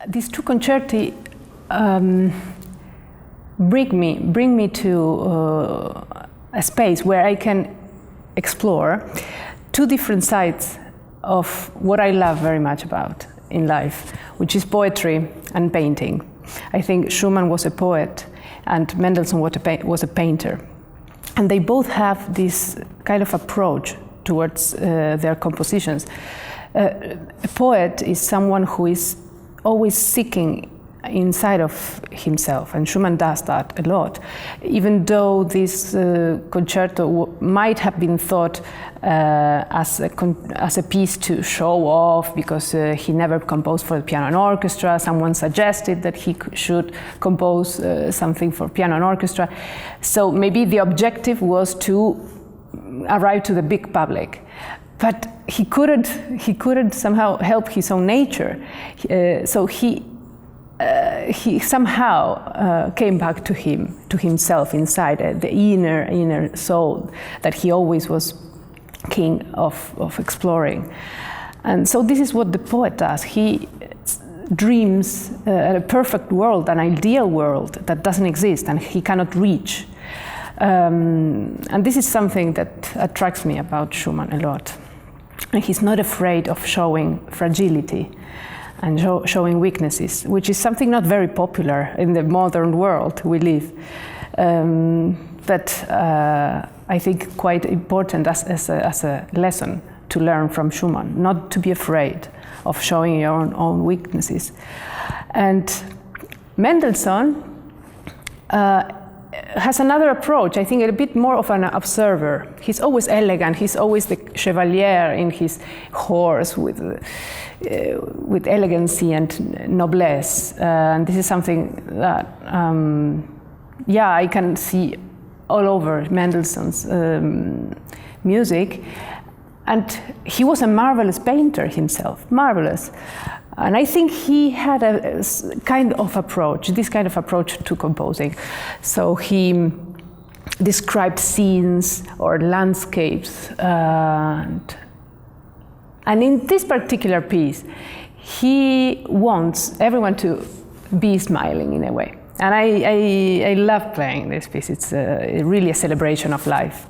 These two concerti bring me to a space where I can explore two different sides of what I love very much about in life, which is poetry and painting. I think Schumann was a poet and Mendelssohn was a painter. And they both have this kind of approach towards their compositions. A poet is someone who is always seeking inside of himself, and Schumann does that a lot. Even though this concerto might have been thought as a piece to show off, because he never composed for the piano and orchestra. Someone suggested that he should compose something for piano and orchestra. So maybe the objective was to arrive to the big public. But he couldn't somehow help his own nature. So he somehow came back to himself inside, the inner soul that he always was keen of exploring. And so this is what the poet does. He dreams a perfect world, an ideal world that doesn't exist and he cannot reach. And this is something that attracts me about Schumann a lot. And he's not afraid of showing fragility and showing weaknesses, which is something not very popular in the modern world we live. But I think quite important as a lesson to learn from Schumann, not to be afraid of showing your own weaknesses. And Mendelssohn has another approach, I think a bit more of an observer. He's always elegant, he's always the chevalier in his horse with elegancy and noblesse. And this is something that, I can see all over Mendelssohn's music. And he was a marvelous painter himself, marvelous. And I think he had this kind of approach to composing. So he described scenes or landscapes. And in this particular piece, he wants everyone to be smiling in a way. And I love playing this piece. It's really a celebration of life.